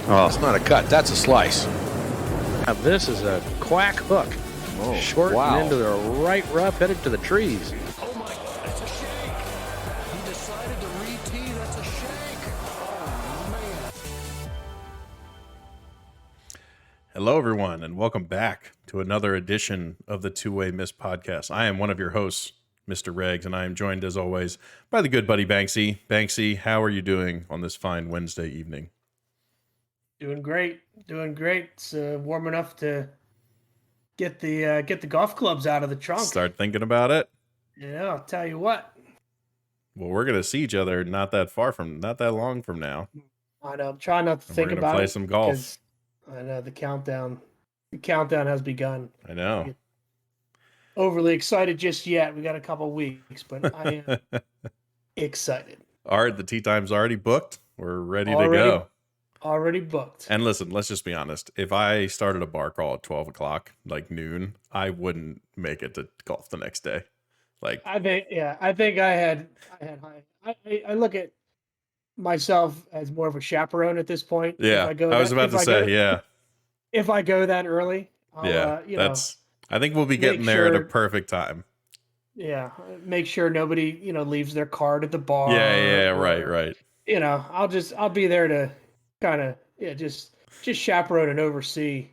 Oh, it's not a cut. That's a slice. Now this is a quack hook. Oh, Short wow. and into the right rough, headed to the trees. Oh my God, it's a shank. He decided to re-tee. That's a shank. Oh, man. Hello, everyone, and welcome back to another edition of the Two-Way Miss podcast. I am one of your hosts, Mr. Regz, and I am joined, as always, by the good buddy Banksy. Banksy, how are you doing on this fine Wednesday evening? Doing great. It's warm enough to get the golf clubs out of the trunk. Start thinking about it. Yeah, I'll tell you what. Well, we're gonna see each other not that long from now. I know. I'm trying not to And think we're gonna about play it some golf. because I know the countdown has begun. I know. Overly excited just yet. We got a couple weeks, but I am excited. All right, the tee time's already booked. We're ready to go. Already booked. And listen, let's just be honest. If I started a bar crawl at 12 o'clock, like noon, I wouldn't make it to golf the next day. Like, I think I had high. I look at myself as more of a chaperone at this point. yeah, yeah. If I go that early, I'll, I think we'll be getting there at a perfect time. Yeah, make sure nobody leaves their card at the bar. Yeah, right. I'll be there to kind of just chaperone and oversee.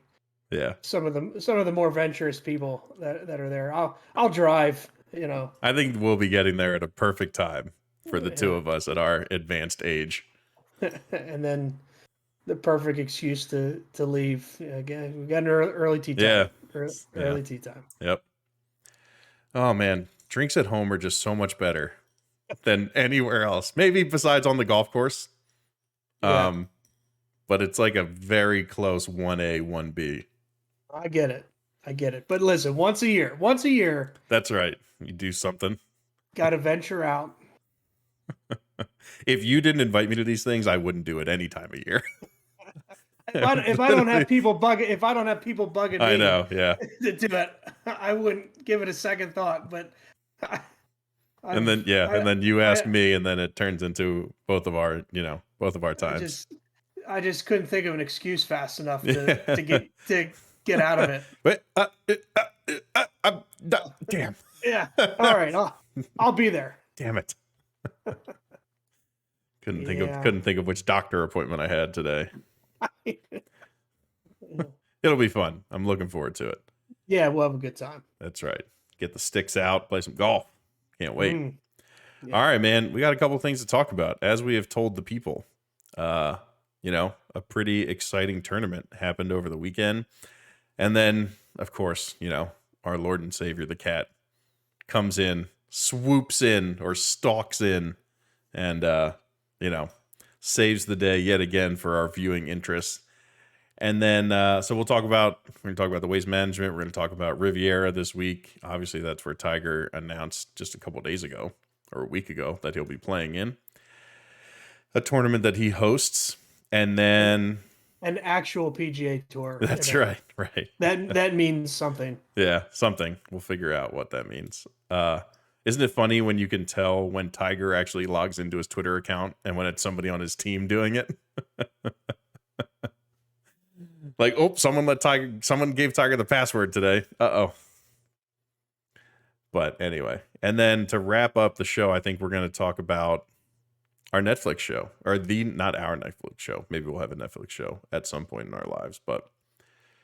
Yeah, some of the more venturous people that are there. I'll drive. I think we'll be getting there at a perfect time for the two of us at our advanced age. And then the perfect excuse to leave. Again, we got an early tea time. Yeah, early tea time. Yep. Oh man, drinks at home are just so much better than anywhere else. Maybe besides on the golf course. Yeah. But it's like a very close 1A, 1B. I get it. But listen, once a year. That's right. You do something. Got to venture out. If you didn't invite me to these things, I wouldn't do it any time of year. If I don't have people bugging me, I know, yeah. to do it, I wouldn't give it a second thought. But and then you ask me, and then it turns into both of our times. I just couldn't think of an excuse fast enough to get out of it. But damn. Yeah. All right. I'll be there. Damn it. Couldn't think of which doctor appointment I had today. It'll be fun. I'm looking forward to it. Yeah, we'll have a good time. That's right. Get the sticks out, play some golf. Can't wait. Yeah. All right, man. We got a couple things to talk about. As we have told the people, a pretty exciting tournament happened over the weekend. And then, of course, our Lord and Savior, the cat, comes in, swoops in, or stalks in, and, saves the day yet again for our viewing interests. And then, so we're going to talk about the waste management. We're going to talk about Riviera this week. Obviously, that's where Tiger announced just a couple of days ago, or a week ago, that he'll be playing in a tournament that he hosts. And then an actual PGA Tour. That's right. That means something. Yeah, something. We'll figure out what that means. Isn't it funny when you can tell when Tiger actually logs into his Twitter account and when it's somebody on his team doing it? Like, someone gave Tiger the password today. Uh-oh. But anyway, and then to wrap up the show, I think we're going to talk about our Netflix show, or not our Netflix show. Maybe we'll have a Netflix show at some point in our lives, but.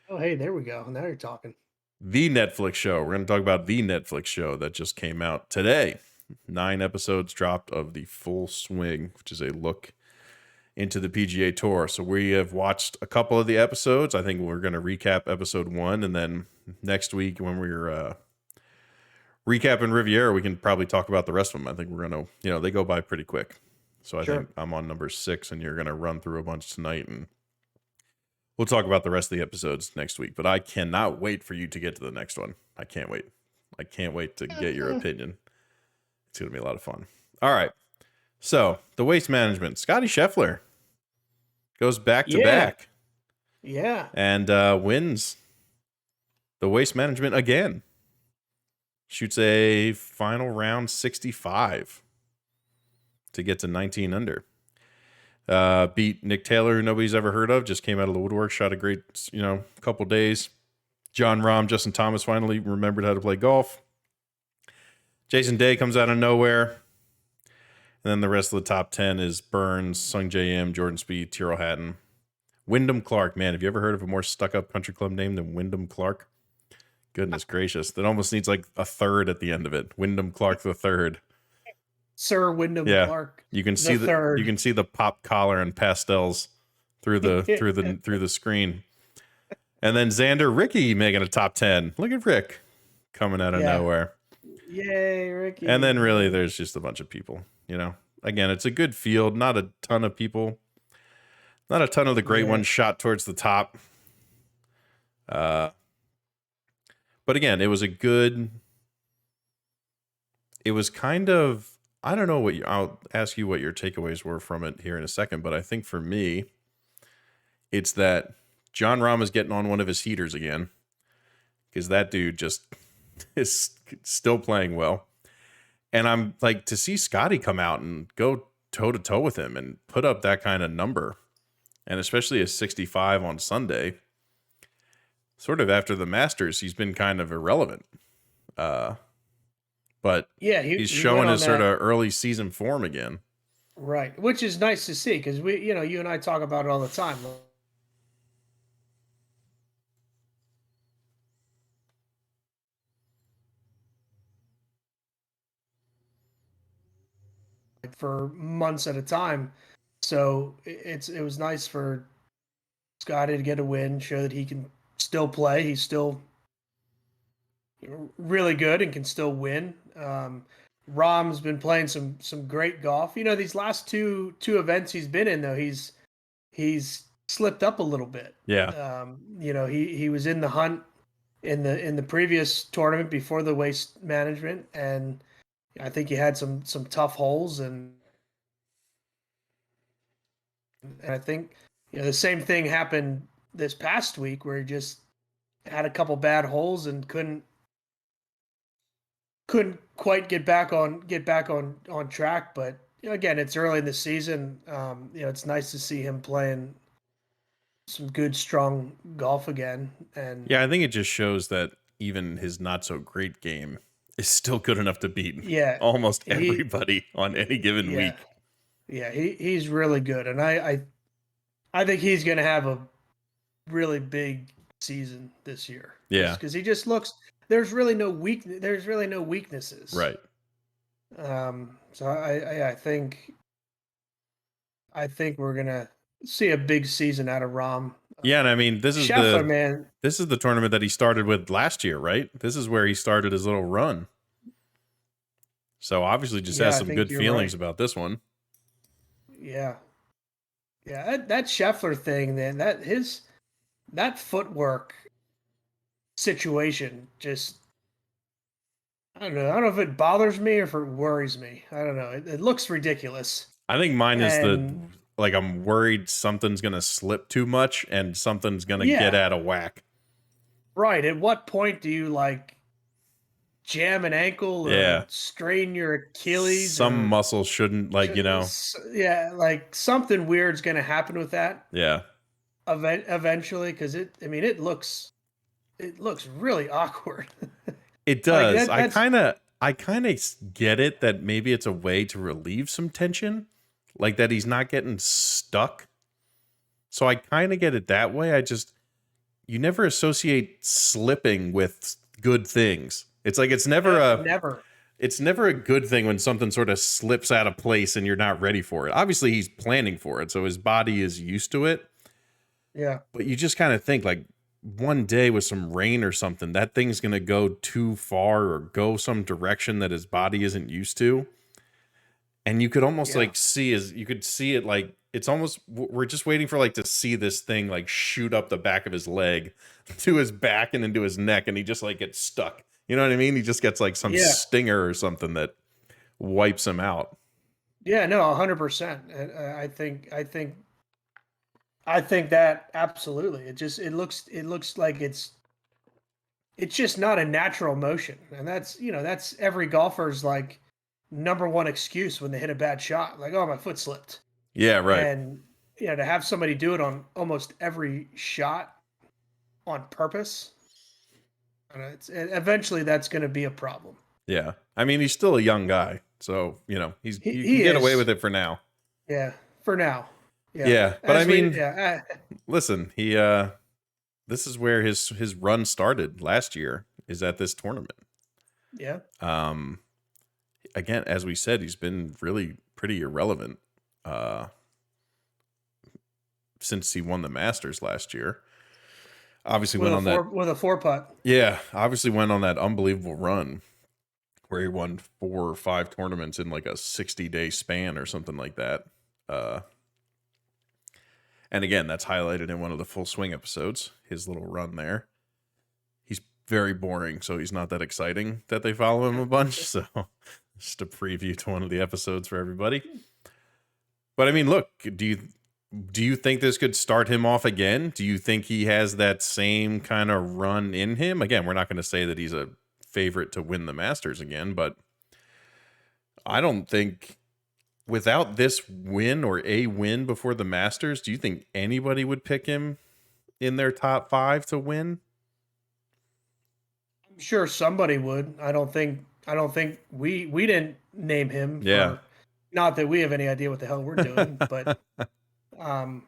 Oh, hey, there we go. Now you're talking. The Netflix show. We're going to talk about the Netflix show that just came out today. 9 episodes dropped of The Full Swing, which is a look into the PGA Tour. So we have watched a couple of the episodes. I think we're going to recap episode 1, and then next week when we're recapping Riviera, we can probably talk about the rest of them. I think we're going to, they go by pretty quick. So I think I'm on number 6, and you're going to run through a bunch tonight, and we'll talk about the rest of the episodes next week. But I cannot wait for you to get to the next one. I can't wait. I can't wait to get your opinion. It's going to be a lot of fun. All right. So the waste management, Scottie Scheffler goes back to back. Yeah. And wins the waste management again. Shoots a final round 65 to get to 19 under. Beat Nick Taylor, who nobody's ever heard of, just came out of the woodwork, shot a great, couple days. John Rahm, Justin Thomas finally remembered how to play golf. Jason Day comes out of nowhere. And then the rest of the top 10 is Burns, Sung J M, Jordan Spieth, Tyrrell Hatton. Wyndham Clark. Man, have you ever heard of a more stuck-up country club name than Wyndham Clark? Goodness gracious. That almost needs like a third at the end of it. Wyndham Clark the third. Sir Wyndham Yeah. Clark. You can see third. You can see the pop collar and pastels through the screen. And then Xander Ricky making a top 10. Look at Rick coming out of nowhere. Yay, Ricky. And then really there's just a bunch of people, Again, it's a good field, not a ton of people. Not a ton of the great ones shot towards the top. But again, it was kind of, I don't know I'll ask you what your takeaways were from it here in a second, but I think for me, it's that John Rahm is getting on one of his heaters again, because that dude just is still playing well. And I'm like, to see Scottie come out and go toe to toe with him and put up that kind of number, and especially a 65 on Sunday, sort of after the Masters, he's been kind of irrelevant. But he's showing his sort of early season form again. Right, which is nice to see, because you and I talk about it all the time. For months at a time. So it was nice for Scottie to get a win, show that he can still play. He's still really good and can still win. Rahm's been playing some great golf. These last two events he's been in, though, he's slipped up a little bit. Yeah. He was in the hunt in the previous tournament before the waste management, and I think he had some tough holes, and I think the same thing happened this past week, where he just had a couple bad holes and couldn't quite get back on track. But again, it's early in the season. It's nice to see him playing some good, strong golf again. And yeah, I think it just shows that even his not so great game is still good enough to beat almost everybody on any given week. Yeah, he's really good, and I think he's going to have a really big season this year. Yeah, because he just looks. There's really no weaknesses. Right. So I think we're gonna see a big season out of Rahm. Yeah, and I mean this is Scheffler, this is the tournament that he started with last year, right? This is where he started his little run. So obviously just has some good feelings about this one. Yeah. Yeah, that Scheffler thing, then that footwork situation just, I don't know if it bothers me or if it worries me. I don't know. It looks ridiculous. I think mine is I'm worried something's going to slip too much and something's going to get out of whack. Right. At what point do you jam an ankle or strain your Achilles? Some muscle shouldn't something weird's going to happen with that. Yeah. Eventually, because it looks really awkward. It does. I kind of get it that maybe it's a way to relieve some tension, like that he's not getting stuck. So I kind of get it that way. You never associate slipping with good things. It's like it's never a good thing when something sort of slips out of place and you're not ready for it. Obviously, he's planning for it, so his body is used to it. Yeah. But you just kind of think one day with some rain or something, that thing's going to go too far or go some direction that his body isn't used to. And you could almost see it it's almost, we're just waiting for to see this thing shoot up the back of his leg to his back and into his neck. And he just gets stuck. You know what I mean? He just gets some stinger or something that wipes him out. Yeah, no, 100%. I think that absolutely. It looks like it's just not a natural motion. And that's every golfer's number one excuse when they hit a bad shot. Oh, my foot slipped. Yeah, right. And to have somebody do it on almost every shot on purpose, eventually that's going to be a problem. Yeah. I mean, he's still a young guy, so, you can He get away is. with it for now. Yeah, for now. Yeah, but As I mean, yeah, listen, this is where his run started last year, is at this tournament. yeah. Again, as we said, he's been really pretty irrelevant since he won the Masters last year. Obviously With a 4-putt. Yeah, obviously went on that unbelievable run where he won 4 or 5 tournaments in like a 60-day span or something like that. And again, that's highlighted in one of the Full Swing episodes, his little run there. He's very boring, so he's not that exciting that they follow him a bunch. So just a preview to one of the episodes for everybody. But I mean, look, do you think this could start him off again? Do you think he has that same kind of run in him? Again, we're not going to say that he's a favorite to win the Masters again, but I don't think without this win or a win before the Masters, do you think anybody would pick him in their top 5 to win? I'm sure somebody would. I don't think we didn't name him. Yeah. Not that we have any idea what the hell we're doing, but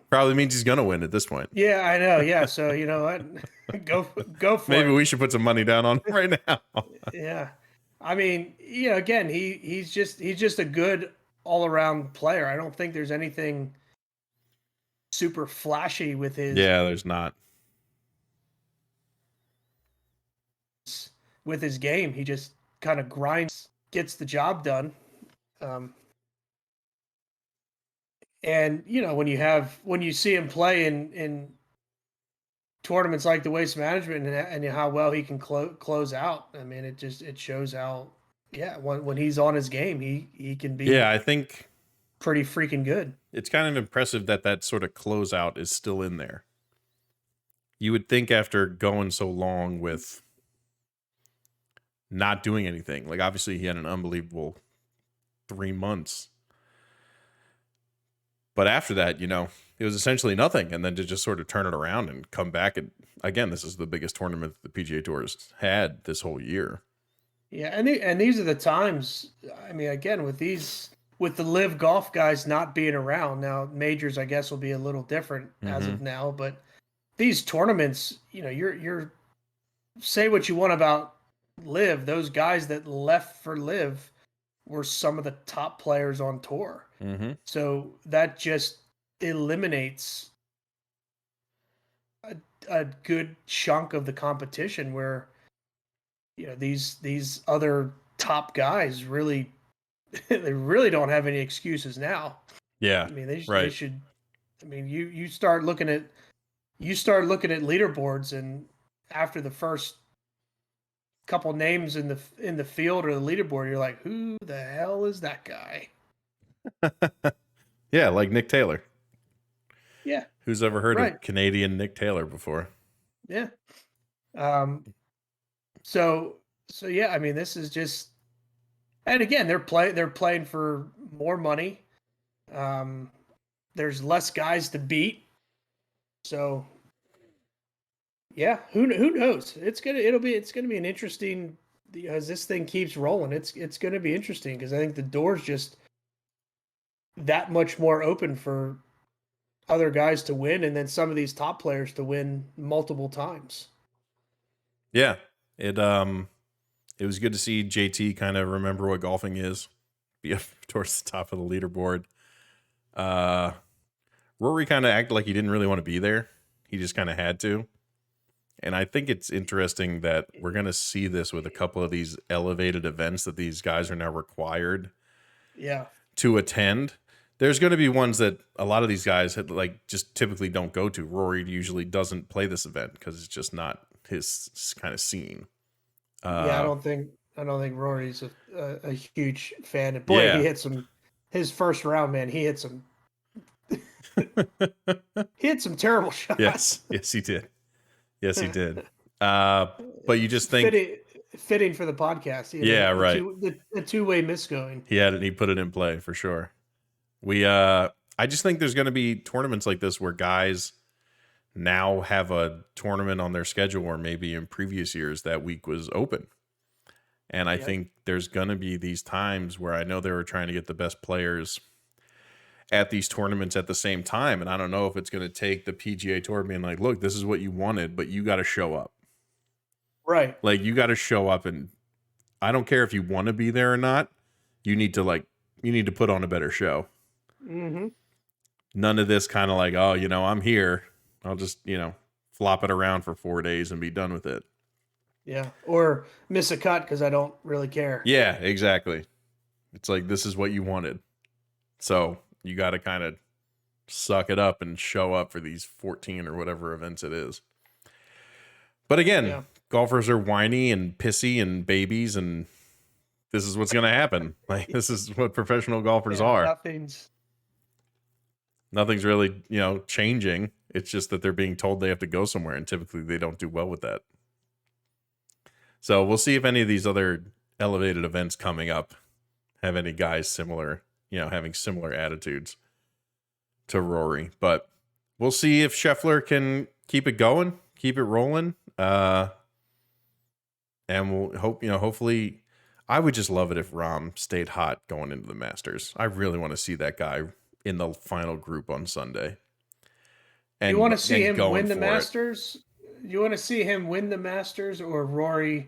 probably means he's gonna win at this point. Yeah, I know. Yeah, so you know what? go for Maybe it. we should put some money down on him right now. Yeah, I mean, again, he's just a good all around player. I don't think there's anything super flashy with his. Yeah, there's not. With his game, he just kind of grinds, gets the job done. And when you see him play in tournaments like the Waste Management and how well he can close out, I mean, it shows how when he's on his game, he can be I think pretty freaking good. It's kind of impressive that sort of closeout is still in there. You would think after going so long with not doing anything, like obviously he had an unbelievable 3 months. But after that, it was essentially nothing. And then to just sort of turn it around and come back. And again, this is the biggest tournament the PGA Tour has had this whole year. Yeah. And these are the times, I mean, again, with the live golf guys not being around now, majors, I guess, will be a little different as of now, but these tournaments, you're say what you want about live. Those guys that left for live were some of the top players on tour. So that just eliminates a good chunk of the competition where, these other they really don't have any excuses now. Yeah. I mean, they should, I mean, you start looking at leaderboards, and after the first couple names in the field or the leaderboard, you're like, who the hell is that guy? Yeah, like Nick Taylor. Yeah. Who's ever heard of Canadian Nick Taylor before? Yeah. So yeah, I mean, this is just, and again, they're playing for more money. There's less guys to beat. So yeah, who knows? It's gonna be an interesting, as this thing keeps rolling. It's gonna be interesting because I think the door's just that much more open for other guys to win, and then some of these top players to win multiple times. Yeah, it was good to see JT kind of remember what golfing is, be up towards the top of the leaderboard. Rory kind of acted like he didn't really want to be there. He just kind of had to. And I think it's interesting that we're going to see this with a couple of these elevated events that these guys are now required to attend. There's going to be ones that a lot of these guys just typically don't go to. Rory usually doesn't play this event because it's just not his kind of scene. I don't think Rory's a huge fan. And boy, he hit some, his first round, man, he hit some terrible shots. Yes, he did. Yes, he did. But you just think fitting for the podcast. Right. The two-way misgoing. He put it in play for sure. We I just think there's going to be tournaments like this where guys now have a tournament on their schedule, or maybe in previous years that week was open. And I think there's going to be these times where I know they were trying to get the best players at these tournaments at the same time. And I don't know if it's going to take the PGA Tour being like, look, this is what you wanted, but you got to show up. Right. Like, you got to show up, and I don't care if you want to be there or not. You need to put on a better show. Mm-hmm. None of this kind of like, oh, I'm here. I'll just, flop it around for 4 days and be done with it. Yeah. Or miss a cut because I don't really care. Yeah, exactly. It's like, this is what you wanted. So you got to kind of suck it up and show up for these 14 or whatever events it is. But again, golfers are whiny and pissy and babies, and this is what's going to happen. Like, this is what professional golfers are. Nothing's really, changing. It's just that they're being told they have to go somewhere, and typically they don't do well with that. So we'll see if any of these other elevated events coming up have any guys similar, having similar attitudes to Rory. But we'll see if Scheffler can keep it going, keep it rolling. And we'll hope, hopefully, I would just love it if Rahm stayed hot going into the Masters. I really want to see that guy in the final group on Sunday. And you want to see him win the for Masters? You want to see him win the Masters or Rory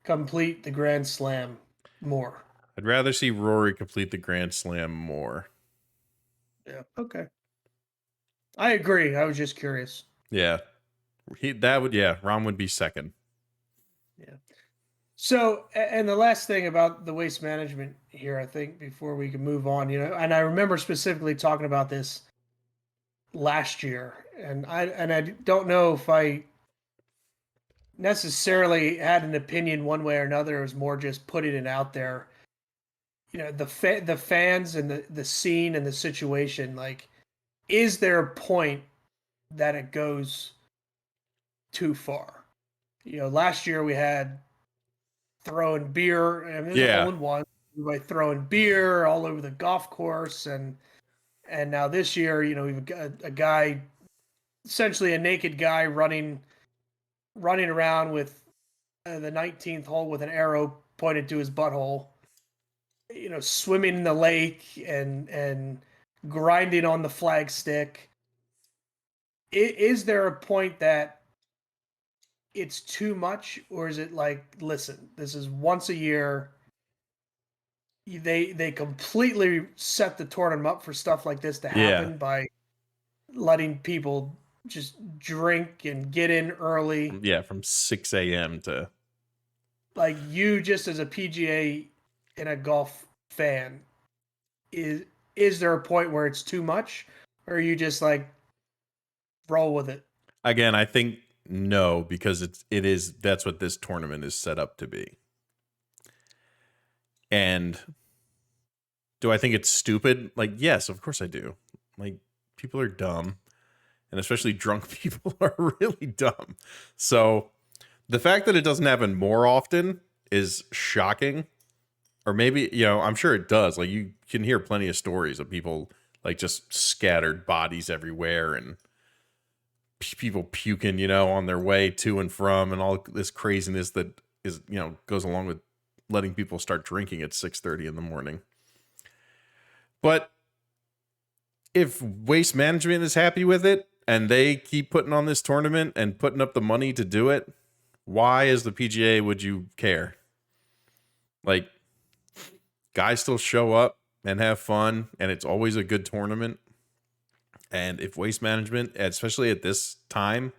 complete the Grand Slam more? I'd rather see Rory complete the Grand Slam more. Yeah. Okay. I agree. I was just curious. Yeah. Rahm would be second. Yeah. So, and the last thing about the waste management here, I think, before we can move on, and I remember specifically talking about this last year, and I don't know if I necessarily had an opinion one way or another. It was more just putting it out there. The fans and the scene and the situation, like, is there a point that it goes too far? Last year we had throwing beer, and it was all in one. Everybody throwing beer all over the golf course, and now this year, we've got a guy, essentially a naked guy, running around with the 19th hole with an arrow pointed to his butthole. Swimming in the lake and grinding on the flag stick. Is there a point that it's too much, or is it like, listen, this is once a year? They completely set the tournament up for stuff like this to happen by letting people just drink and get in early. Yeah, from 6 a.m. to... Like, you just as a PGA and a golf fan, is there a point where it's too much, or are you just like, roll with it? Again, I think no, because that's what this tournament is set up to be. And do I think it's stupid? Like, yes, of course I do. Like, people are dumb, and especially drunk people are really dumb. So the fact that it doesn't happen more often is shocking. Or maybe, I'm sure it does. Like, you can hear plenty of stories of people, like, just scattered bodies everywhere, and people puking, on their way to and from, and all this craziness that is, goes along with letting people start drinking at 6:30 in the morning. But if Waste Management is happy with it, and they keep putting on this tournament and putting up the money to do it, why, as the PGA, would you care? Like, guys still show up and have fun, and it's always a good tournament. And if Waste Management, especially at this time,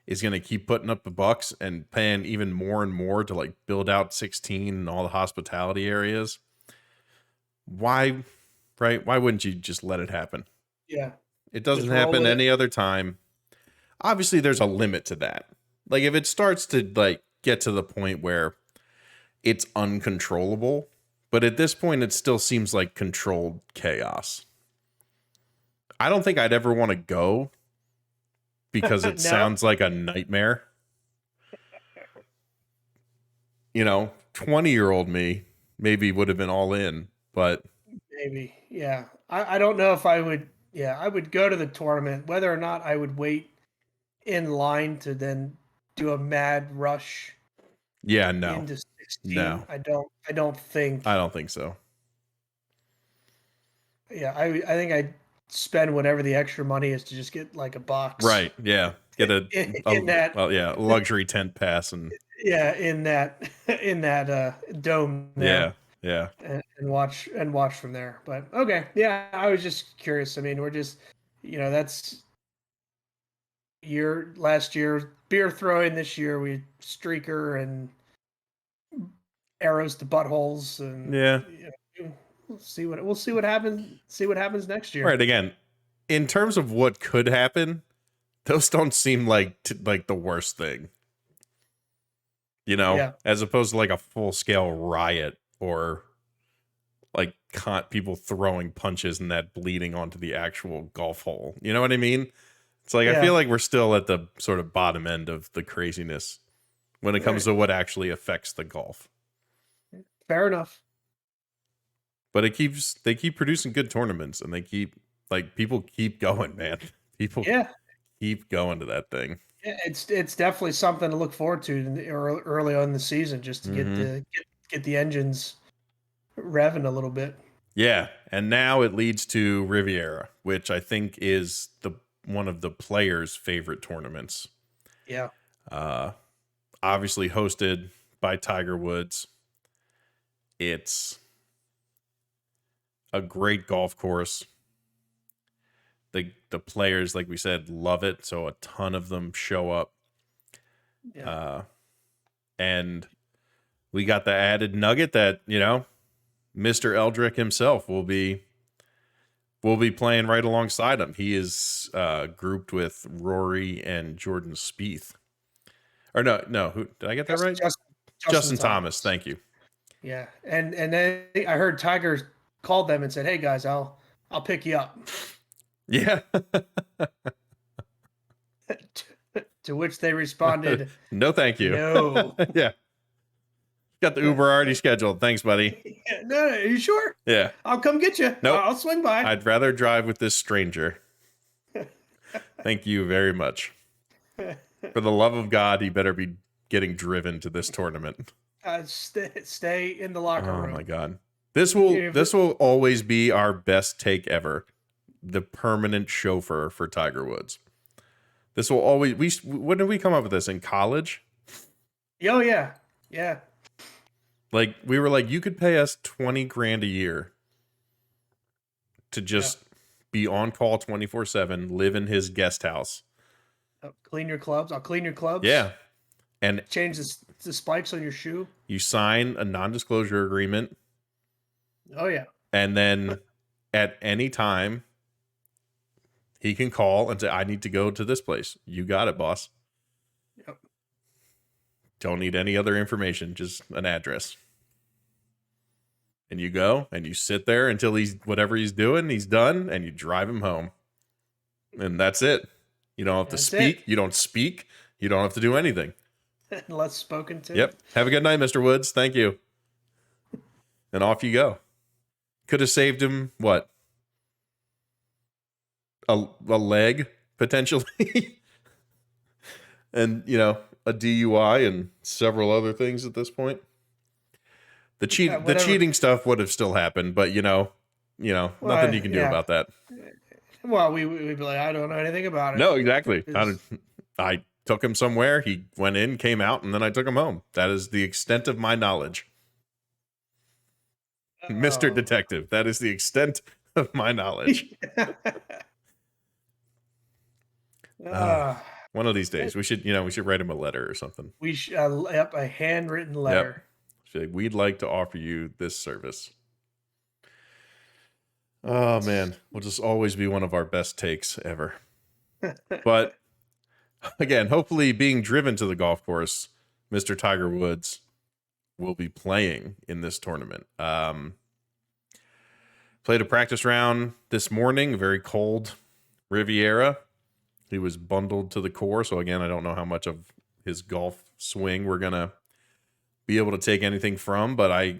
is going to keep putting up the bucks and paying even more and more to, like, build out 16 and all the hospitality areas, why, right? Why wouldn't you just let it happen? Yeah. It doesn't happen any other time. Obviously, there's a limit to that. Like, if it starts to, like, get to the point where it's uncontrollable, but at this point, it still seems like controlled chaos. I don't think I'd ever want to go because it sounds like a nightmare. 20-year-old me maybe would have been all in, but maybe, yeah. I don't know if I would I would go to the tournament. Whether or not I would wait in line to then do a mad rush Yeah, no. into 16, No. I don't think. I don't think so. Yeah, I think I'd spend whatever the extra money is to just get like a box. Right. Yeah. Get in that. Well, yeah, luxury tent pass and Yeah, in that dome there. yeah. And watch from there. But okay, yeah, I was just curious. I mean, we're just, that's last year beer throwing. This year we streaker and arrows to buttholes, and Yeah. we'll see what happens. See what happens next year. Right. Again, in terms of what could happen, those don't seem like the worst thing. Yeah. As opposed to like a full scale riot or like people throwing punches and that bleeding onto the actual golf hole. You know what I mean? It's like, I feel like we're still at the sort of bottom end of the craziness when it comes to what actually affects the golf. Fair enough. But they keep producing good tournaments, and people keep going, man. People keep going to that thing. Yeah, it's definitely something to look forward to early on in the season, just to get the engines revving a little bit. Yeah, and now it leads to Riviera, which I think is one of the players' favorite tournaments. Yeah. Obviously hosted by Tiger Woods. It's a great golf course. The players, like we said, love it, so a ton of them show up. Yeah. And we got the added nugget that, Mr. Eldrick himself will be playing right alongside him. He is grouped with Rory and Jordan Spieth. Or no, who did I get that right? Justin Thomas. Thank you. Yeah, and then I heard Tiger called them and said, "Hey guys, I'll pick you up." Yeah. To which they responded, "No, thank you." No. Yeah. Got the Uber already scheduled. Thanks, buddy. No, are you sure? Yeah. I'll come get you. Nope. I'll swing by. I'd rather drive with this stranger. Thank you very much. For the love of God, he better be getting driven to this tournament. Stay in the locker room. Oh my God. This will always be our best take ever. The permanent chauffeur for Tiger Woods. This will always when did we come up with this? In college? Oh yeah. Yeah. Like, we were like, you could pay us $20,000 a year to just be on call 24/7, live in his guest house. Clean your clubs. I'll clean your clubs. Yeah. And change the spikes on your shoe. You sign a non-disclosure agreement. Oh yeah. And then at any time, he can call and say, I need to go to this place. You got it, boss. Yep. Don't need any other information, just an address. And you go and you sit there until whatever he's doing, he's done, and you drive him home. And that's it. You don't have to speak. You don't speak. You don't have to do anything. Unless spoken to. Yep. Have a good night, Mr. Woods. Thank you. And off you go. Could have saved him, what? A leg, potentially. And, a DUI and several other things at this point. The cheating stuff would have still happened, but nothing you can do about that. Well, we'd be like, I don't know anything about it. No, exactly. I took him somewhere. He went in, came out, and then I took him home. That is the extent of my knowledge. Mr. Detective, that is the extent of my knowledge. One of these days, we should write him a letter or something. We should, a handwritten letter. Yep. We'd like to offer you this service. Oh man, will just always be one of our best takes ever. But again, hopefully, being driven to the golf course, Mr. Tiger Woods will be playing in this tournament. Played a practice round this morning, very cold Riviera. He was bundled to the core. So again, I don't know how much of his golf swing we're going to be able to take anything from, but I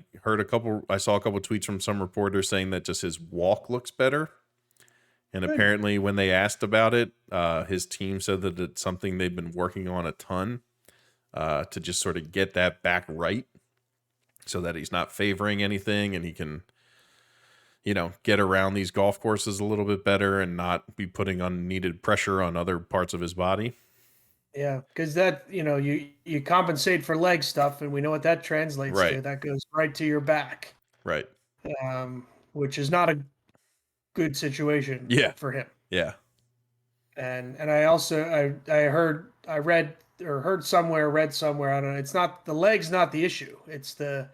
saw a couple tweets from some reporters saying that just his walk looks better. And Good. apparently when they asked about it, his team said that it's something they've been working on a ton to just sort of get that back right so that he's not favoring anything and he can, get around these golf courses a little bit better and not be putting unneeded pressure on other parts of his body. Yeah, because that, you compensate for leg stuff, and we know what that translates to. Right. That goes right to your back, Right. which is not a good situation Yeah. for him. Yeah. And I also read somewhere, I don't know. It's not the leg's not the issue. It's the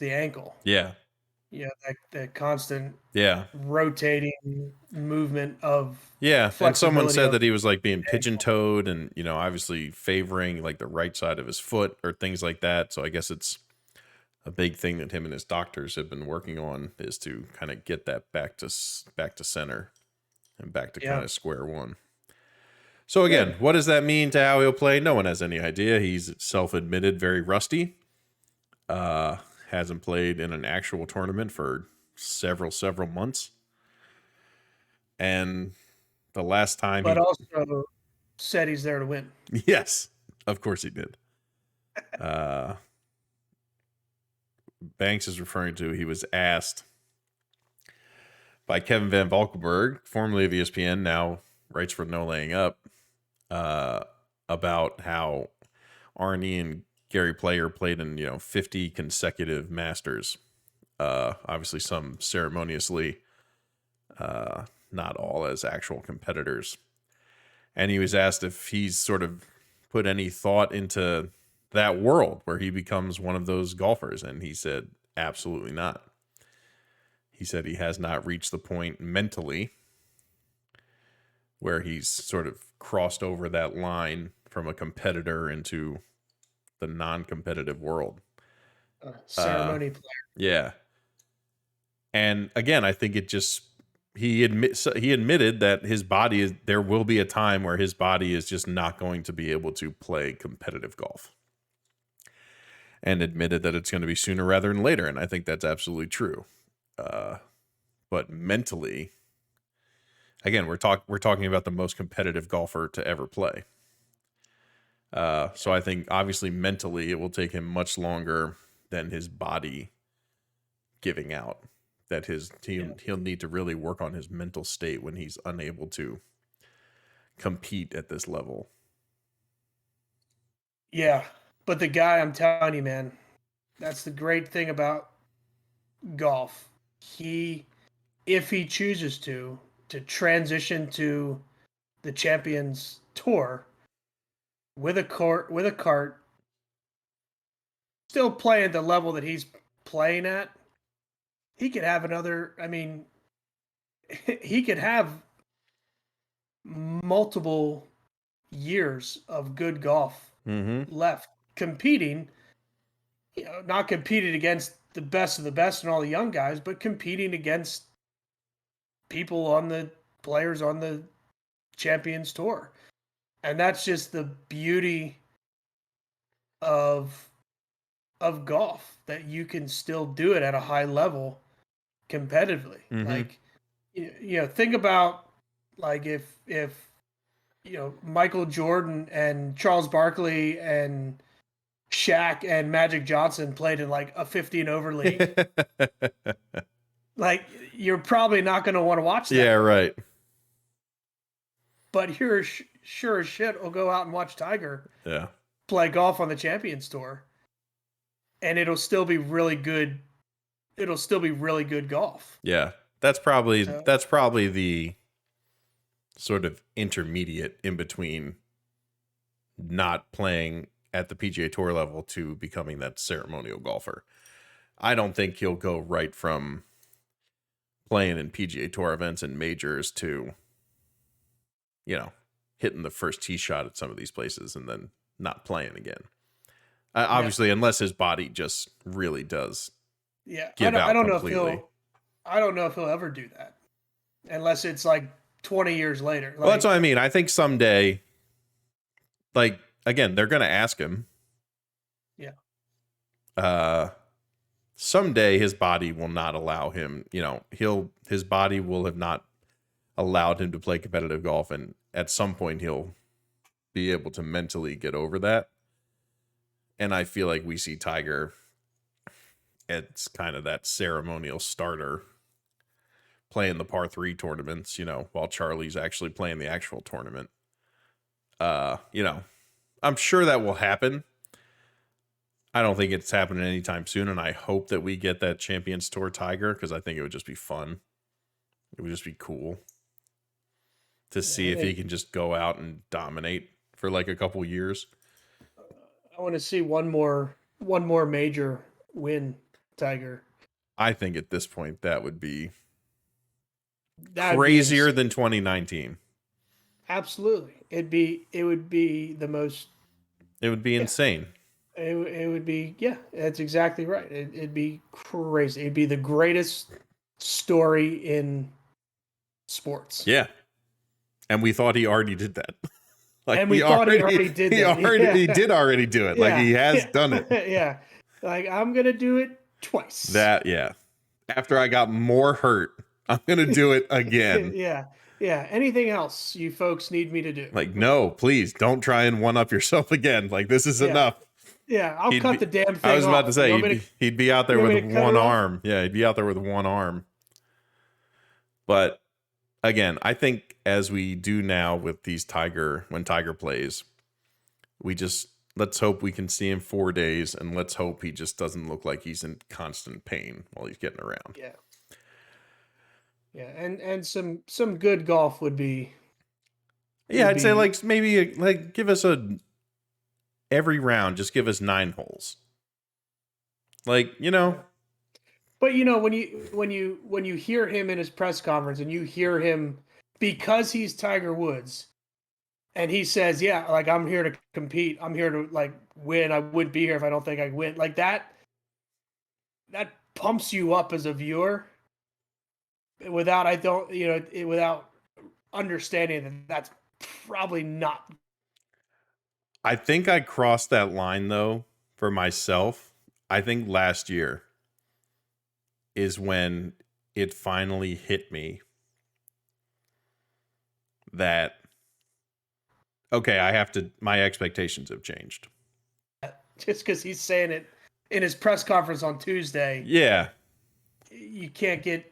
ankle. Yeah. Yeah, that constant Yeah. rotating movement of Yeah. And someone flexibility said of that he was like being pigeon toed and, obviously favoring like the right side of his foot or things like that. So I guess it's a big thing that him and his doctors have been working on is to kind of get that back to center and back to kind of square one. So again, what does that mean to how he'll play? No one has any idea. He's self-admitted very rusty. Hasn't played in an actual tournament for several months. And the last time but also said he's there to win. Yes, of course he did. Banks is referring to, he was asked by Kevin Van Valkenburg, formerly of ESPN, now writes for No Laying Up, about how Arnie and Gary Player played in 50 consecutive Masters, obviously some ceremoniously, not all as actual competitors. And he was asked if he's sort of put any thought into that world where he becomes one of those golfers, and he said absolutely not. He said he has not reached the point mentally where he's sort of crossed over that line from a competitor into the non-competitive world. Ceremony player. Yeah. And again, I think he admitted that his body there will be a time where his body is just not going to be able to play competitive golf. And admitted that it's going to be sooner rather than later. And I think that's absolutely true. But mentally, again, we're talking about the most competitive golfer to ever play. So I think obviously mentally it will take him much longer than his body giving out. That he'll need to really work on his mental state when he's unable to compete at this level. Yeah, but the guy, I'm telling you, man, that's the great thing about golf. If he chooses to transition to the Champions Tour with a cart, still playing at the level that he's playing at, he could have he could have multiple years of good golf left competing, not competing against the best of the best and all the young guys, but competing against players on the Champions Tour. And that's just the beauty of golf, that you can still do it at a high level competitively. Like, think about like if Michael Jordan and Charles Barkley and Shaq and Magic Johnson played in like a 50 and over league. Like, you're probably not going to want to watch that. Yeah, right. But you're sure as shit will go out and watch Tiger play golf on the Champions Tour, and it'll still be really good. It'll still be really good golf. Yeah, that's probably the sort of intermediate in between not playing at the PGA Tour level to becoming that ceremonial golfer. I don't think he'll go right from playing in PGA Tour events and majors to, hitting the first tee shot at some of these places and then not playing again. Obviously, unless his body just really does. Yeah, I don't completely. I don't know if he'll ever do that, unless it's like 20 years later. Well, that's what I mean. I think someday, like, again, they're going to ask him. Yeah. Someday his body will not allow him, his body will have not allowed him to play competitive golf, and at some point he'll be able to mentally get over that. And I feel like we see Tiger as kind of that ceremonial starter playing the par 3 tournaments, while Charlie's actually playing the actual tournament. I'm sure that will happen. I don't think it's happening anytime soon, and I hope that we get that Champions Tour Tiger, because I think it would just be fun. It would just be cool to see if he can just go out and dominate for like a couple years. I want to see one more major win, Tiger. I think at this point that would be That'd crazier be than 2019. Absolutely. It would be the most. It would be insane. It would be, yeah, that's exactly right. It'd be crazy. It'd be the greatest story in sports. Yeah. And we thought he already did that. And we thought he already did that. He did already do it. Like he has done it. Yeah. Like, I'm going to do it twice. Yeah. After I got more hurt, I'm going to do it again. Yeah. Anything else you folks need me to do? Like, no, please don't try and one up yourself again. Like, this is enough. Yeah, I'll cut the damn thing I was about off. to say, he'd be out there with one arm. Yeah, he'd be out there with one arm. But again, I think as we do now with these when Tiger plays, let's hope we can see him 4 days, and let's hope he just doesn't look like he's in constant pain while he's getting around. Yeah, and some good golf would be. Yeah, I'd say like maybe give us every round, just give us 9 holes. Like, But when you hear him in his press conference and you hear him, because he's Tiger Woods, and he says, "Yeah, like I'm here to compete. I'm here to like win. I wouldn't be here if I don't think I win." Like that pumps you up as a viewer. Without understanding that that's probably not. I think I crossed that line though for myself. I think last year is when it finally hit me that, okay, my expectations have changed. Just because he's saying it in his press conference on Tuesday. Yeah. You can't get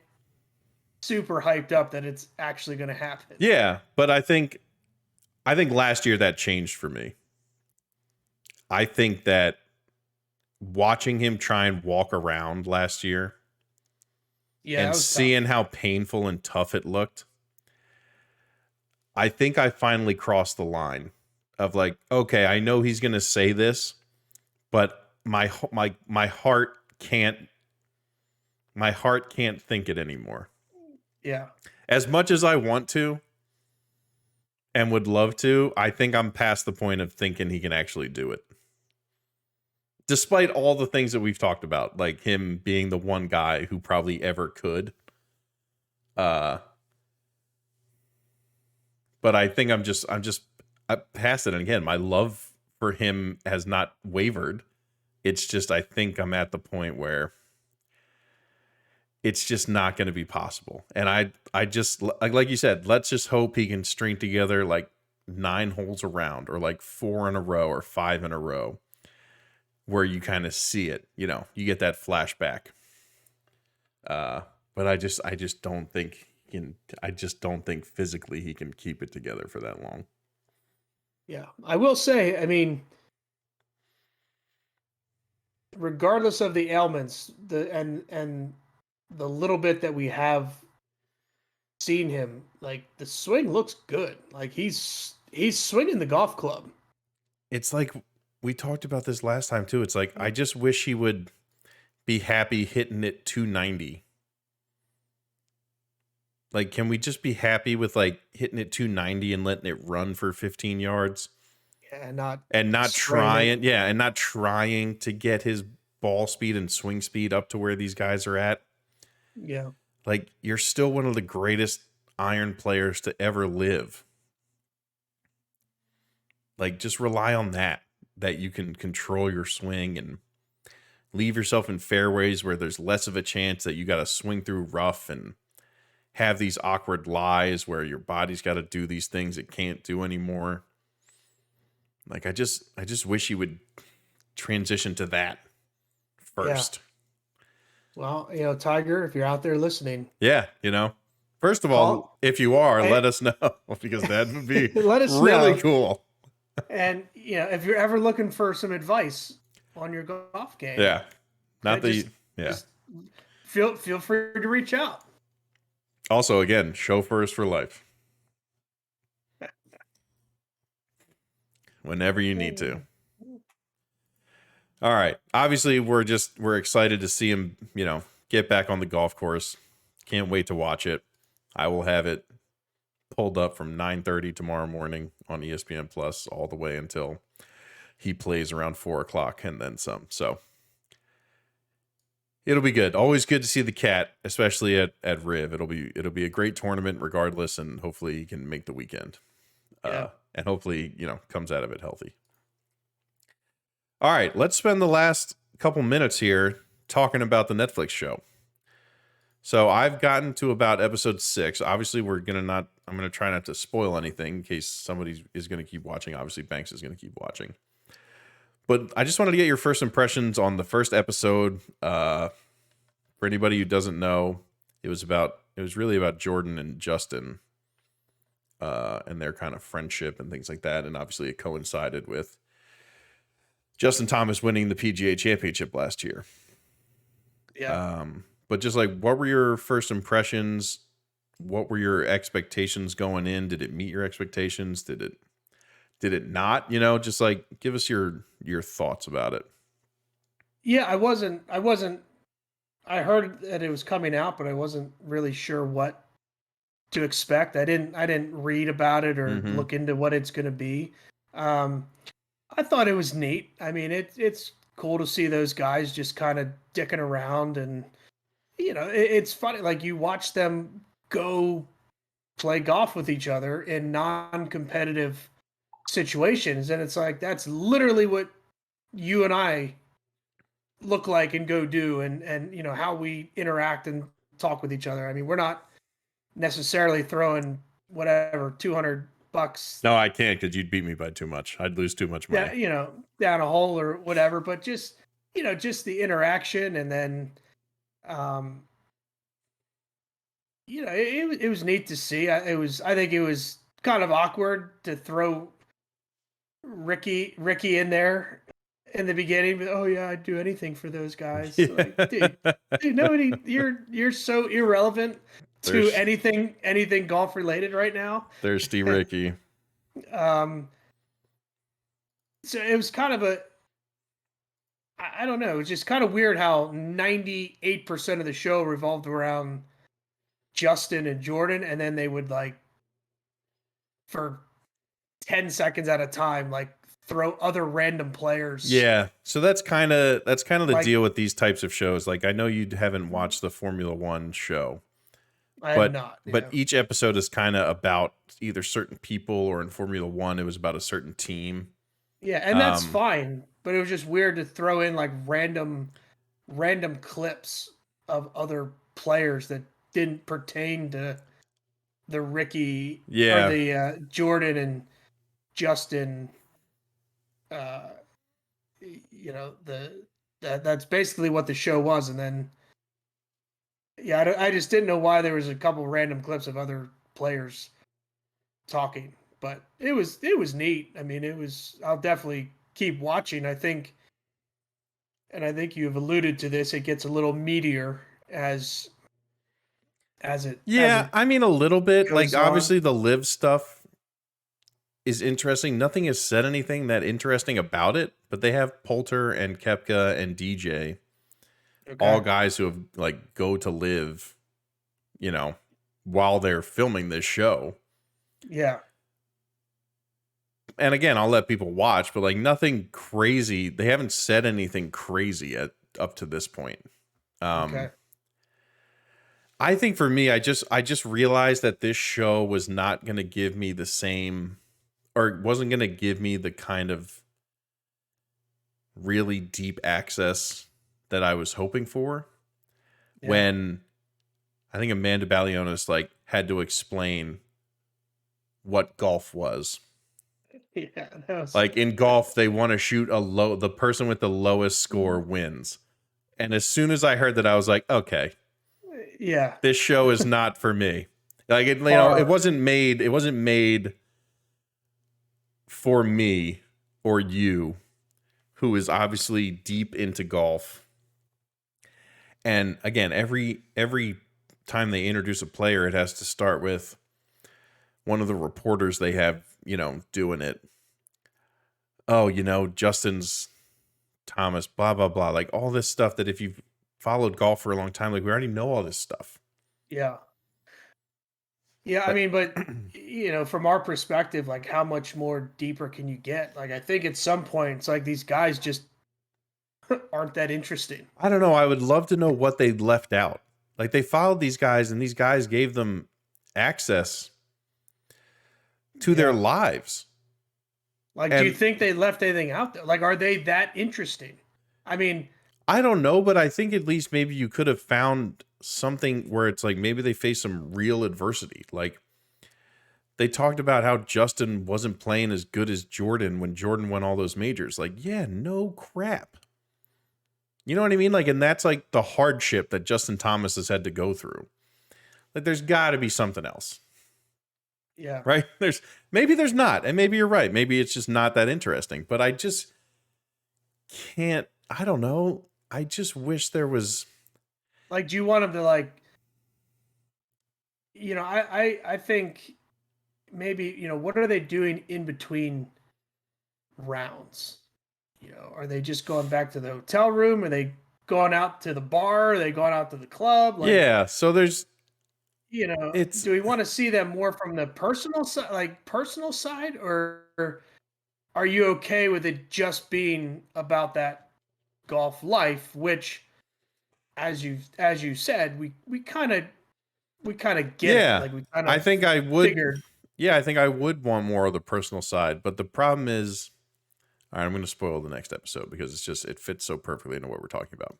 super hyped up that it's actually going to happen. Yeah, but I think last year that changed for me. I think that watching him try and walk around last year, and seeing how painful and tough it looked, I think I finally crossed the line of like, okay, I know he's going to say this, but my heart can't think it anymore. Yeah. As much as I want to and would love to, I think I'm past the point of thinking he can actually do it. Despite all the things that we've talked about, like him being the one guy who probably ever could. But I think I'm past it. And again, my love for him has not wavered. It's just, I think I'm at the point where it's just not going to be possible. And I just, like you said, let's just hope he can string together like 9 holes around, or like 4 in a row or 5 in a row, where you kind of see it, you get that flashback. But I just don't think physically he can keep it together for that long. Yeah. I will say, I mean, regardless of the ailments, and the little bit that we have seen him, like the swing looks good. Like he's swinging the golf club. It's like we talked about this last time too. It's like, I just wish he would be happy hitting it 290. Like, can we just be happy with like hitting it 290 and letting it run for 15 yards? Yeah, and not trying to get his ball speed and swing speed up to where these guys are at. Yeah. Like, you're still one of the greatest iron players to ever live. Like, just rely on that you can control your swing and leave yourself in fairways where there's less of a chance that you got to swing through rough and have these awkward lies where your body's got to do these things it can't do anymore. Like I just wish he would transition to that first. Well, Tiger, if you're out there listening, Yeah, First of all, if you are, let us know, because that would be let us really know. cool. And if you're ever looking for some advice on your golf game, Yeah. just feel free to reach out. Also, again, chauffeurs for life. Whenever you need to. All right. Obviously, we're excited to see him, get back on the golf course. Can't wait to watch it. I will have it pulled up from 9:30 tomorrow morning on ESPN Plus all the way until he plays around 4:00 and then some. So it'll be good. Always good to see the cat, especially at Riv. It'll be a great tournament regardless, and hopefully he can make the weekend. And hopefully, comes out of it healthy. All right, let's spend the last couple minutes here talking about the Netflix show. So I've gotten to about episode 6. Obviously, I'm going to try not to spoil anything in case somebody is going to keep watching. Obviously, Banks is going to keep watching. But I just wanted to get your first impressions on the first episode. For anybody who doesn't know, it was really about Jordan and Justin, and their kind of friendship and things like that. And obviously it coincided with Justin Thomas winning the PGA Championship last year. Yeah. But just like, what were your first impressions? What were your expectations going in? Did it meet your expectations? Did it not? Just like, give us your thoughts about it. Yeah, I wasn't. I heard that it was coming out, but I wasn't really sure what to expect. I didn't read about it or look into what it's going to be. I thought it was neat. I mean, it's cool to see those guys just kind of dicking around, and it's funny. Like, you watch them go play golf with each other in non-competitive situations, and it's like, that's literally what you and I look like and go do, and how we interact and talk with each other. I mean, we're not necessarily throwing whatever $200. No, I can't, because you'd beat me by too much. I'd lose too much money. Yeah, down a hole or whatever. But just the interaction, and then, it was neat to see. I think it was kind of awkward to throw Ricky in there in the beginning. Oh yeah, I'd do anything for those guys. Yeah. Like, dude, nobody, you're so irrelevant to anything golf related right now. Thirsty Ricky. So it was kind of I don't know, it was just kind of weird how 98% of the show revolved around Justin and Jordan, and then they would, like, for 10 seconds at a time, like, throw other random players. Yeah. So that's kind of the deal with these types of shows. Like, I know you haven't watched the Formula One show. I have not. But each episode is kind of about either certain people, or in Formula One, it was about a certain team. Yeah, and that's fine. But it was just weird to throw in, like, random clips of other players that didn't pertain to the Ricky or the Jordan and Justin. That's basically what the show was, and then. Yeah, I just didn't know why there was a couple random clips of other players talking, but it was neat. I mean, I'll definitely keep watching. I think you've alluded to this. It gets a little meatier as it. Yeah, I mean, a little bit. Like, on. Obviously the live stuff is interesting. Nothing has said anything that interesting about it, but they have Poulter and Koepka and DJ. Okay. All guys who have, like, go to live, while they're filming this show. Yeah. And again, I'll let people watch, but, like, nothing crazy. They haven't said anything crazy up to this point. Okay. I think for me, I just realized that this show was not going to give me the same, or wasn't going to give me the kind of really deep access that I was hoping for. Yeah. When I think Amanda Balionis like had to explain what golf was. Yeah, that was, Like in golf, they want to shoot the person with the lowest score wins. And as soon as I heard that, I was like, okay, yeah, this show is not for me. Like it, it wasn't made for me or you, who is obviously deep into golf. And again, every time they introduce a player, it has to start with one of the reporters they have, doing it. Oh, Justin's Thomas, blah, blah, blah. Like all this stuff that if you've followed golf for a long time, like we already know all this stuff. yeah. Yeah, I mean, but from our perspective, like how much more deeper can you get? Like I think at some point it's like these guys just aren't that interesting. I don't know. I would love to know what they left out. Like they followed these guys and these guys gave them access to their lives. Like, do you think they left anything out there? Like, are they that interesting? I mean, I don't know, but I think at least maybe you could have found something where it's like maybe they faced some real adversity. Like they talked about how Justin wasn't playing as good as Jordan when Jordan won all those majors. Like, yeah, no crap. You know what I mean? Like, and that's like the hardship that Justin Thomas has had to go through. Like, there's got to be something else. Yeah. Right? Maybe there's not. And maybe you're right. Maybe it's just not that interesting. But I just can't. I don't know. I just wish there was. Like, do you want him to like? I think maybe what are they doing in between rounds? Are they just going back to the hotel room? Are they going out to the bar? Are they going out to the club? Like, yeah. So there's. Do we want to see them more from the personal side, or are you okay with it just being about that golf life, which, as you said, we kind of get yeah. it. Like we kind of I think I would. figured. Yeah, I think I would want more of the personal side, but the problem is, all right, I'm going to spoil the next episode because it fits so perfectly into what we're talking about.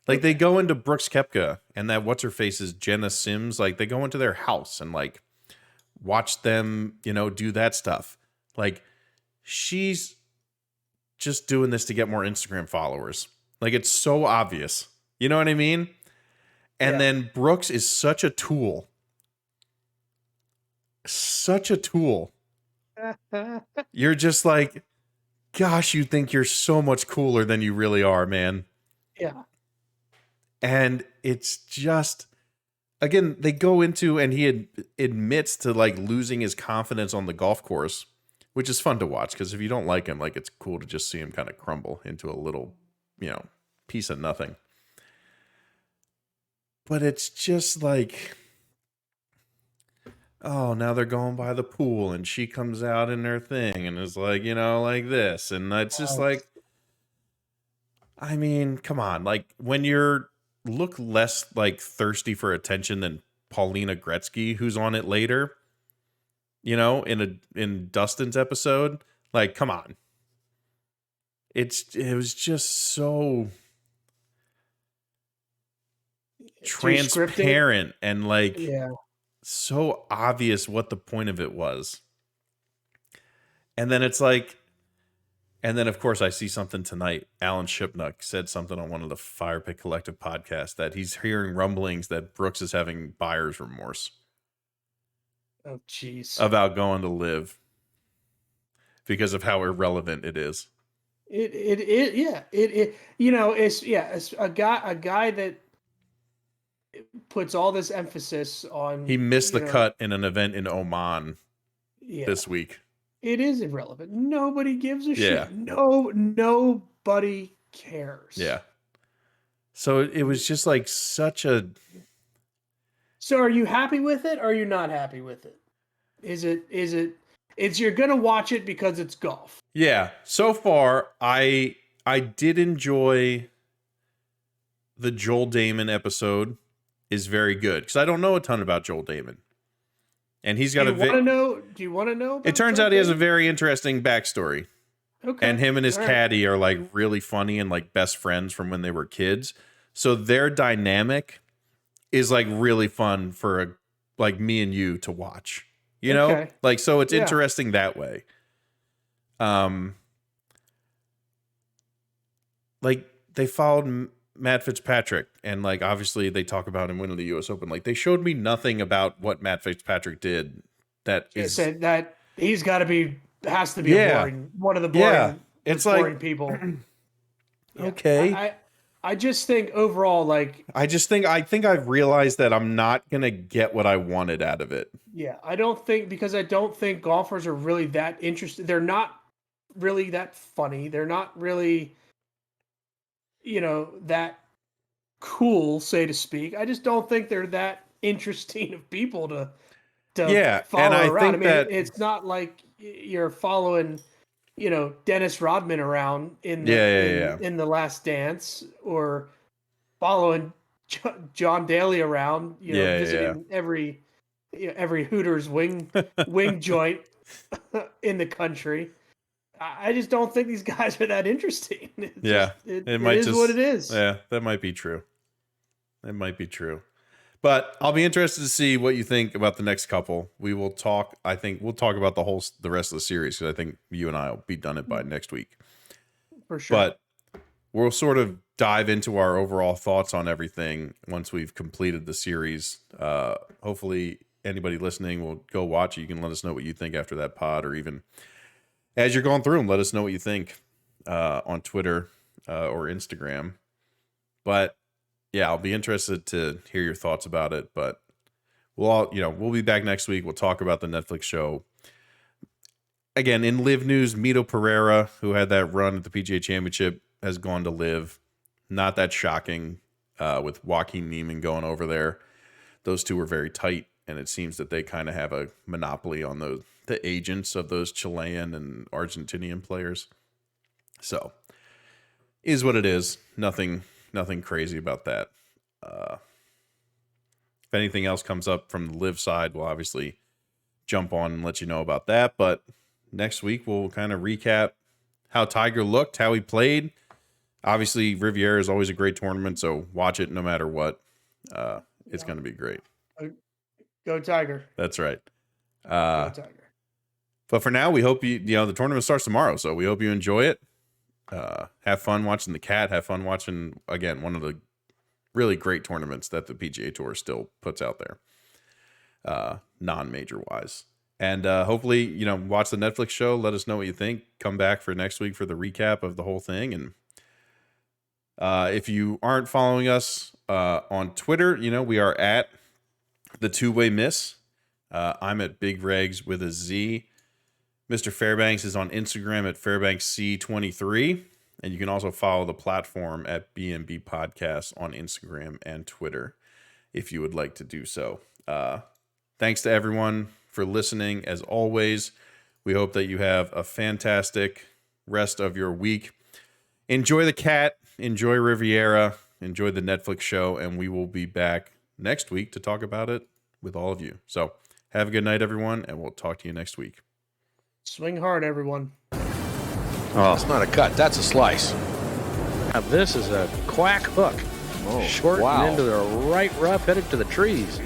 Like they go into Brooks Koepka and that what's her face is Jenna Sims. Like they go into their house and like watch them, do that stuff. Like she's just doing this to get more Instagram followers. Like it's so obvious. You know what I mean? And then Brooks is such a tool. Such a tool. You're just like, gosh, you think you're so much cooler than you really are, man. Yeah. And it's just, again, they go into, and he admits to like losing his confidence on the golf course, which is fun to watch because if you don't like him, like it's cool to just see him kind of crumble into a little, piece of nothing. But it's just like, oh, now they're going by the pool and she comes out in her thing and is like, like this. And it's just like, I mean, come on. Like when you're look less like thirsty for attention than Paulina Gretzky, who's on it later, in Dustin's episode, like, come on. It was just so transparent and like so obvious what the point of it was. And then it's like, and then of course I see something tonight. Alan Shipnuck said something on one of the Fire Pit Collective podcasts that he's hearing rumblings that Brooks is having buyer's remorse. Oh, jeez. About going to live because of how irrelevant it is. It's a guy that puts all this emphasis on. He missed the cut in an event in Oman this week. It is irrelevant. Nobody gives a shit. Nobody cares. Yeah. So it was just like such a. So are you happy with it or are you not happy with it? You're going to watch it because it's golf. Yeah. So far, I did enjoy the Joel Damon episode is very good because I don't know a ton about Joel Damon. And he's got do you want to know? It turns out he has a very interesting backstory. Okay. And him and his caddy are like really funny and like best friends from when they were kids. So their dynamic is like really fun for like me and you to watch. You know, Okay. like so it's Yeah. interesting that way. Like they followed Matt Fitzpatrick, and like obviously they talk about him winning the U.S. Open. Like they showed me nothing about what Matt Fitzpatrick did. That is Said that he's got to be has to be Yeah. one of the boring, Yeah. It's like- boring people. Yeah. Okay. I just think overall, like, I think I've realized that I'm not gonna get what I wanted out of it. yeah, I don't think golfers are really that interested. They're not really that funny. They're not really, that cool, so to speak. I just don't think they're that interesting of people to Yeah, follow and I around. I think mean, that- it's not like you're following, Dennis Rodman around in the Yeah. in the Last Dance, or following John Daly around, Yeah. visiting every Hooters wing joint in the country. I just don't think these guys are that interesting. It might is just what it is. Yeah, that might be true. That might be true. But I'll be interested to see what you think about the next couple. We will talk. I think we'll talk about the rest of the series, because I think you and I will be done it by next week. For sure. But we'll sort of dive into our overall thoughts on everything once we've completed the series. Hopefully, anybody listening will go watch it. You can let us know what you think after that pod, or even as you're going through them, let us know what you think on Twitter or Instagram. But yeah, I'll be interested to hear your thoughts about it. But we'll be back next week. We'll talk about the Netflix show. Again, in live news, Mito Pereira, who had that run at the PGA Championship, has gone to live. Not that shocking with Joaquin Neiman going over there. Those two were very tight, and it seems that they kind of have a monopoly on the agents of those Chilean and Argentinian players. So, is what it is. Nothing crazy about that. If anything else comes up from the live side, we'll obviously jump on and let you know about that. But next week, we'll kind of recap how Tiger looked, how he played. Obviously, Riviera is always a great tournament, so watch it no matter what. It's going to be great. Go Tiger. That's right. Go Tiger. But for now, we hope the tournament starts tomorrow, so we hope you enjoy it. Have fun watching the cat. Have fun watching, again, one of the really great tournaments that the PGA Tour still puts out there, non-major wise. And hopefully, watch the Netflix show. Let us know what you think. Come back for next week for the recap of the whole thing. And if you aren't following us on Twitter, we are at the Two-Way Miss. I'm at Big Regz with a Z. Mr. Fairbanks is on Instagram at FairbanksC23. And you can also follow the platform at BNB Podcast on Instagram and Twitter if you would like to do so. Thanks to everyone for listening. As always, we hope that you have a fantastic rest of your week. Enjoy the cat, enjoy Riviera, enjoy the Netflix show, and we will be back next week to talk about it with all of you. So have a good night, everyone, and we'll talk to you next week. Swing hard, everyone. Oh, it's not a cut. That's a slice. Now this is a quack hook. Oh, Short wow. and into the right rough, headed to the trees.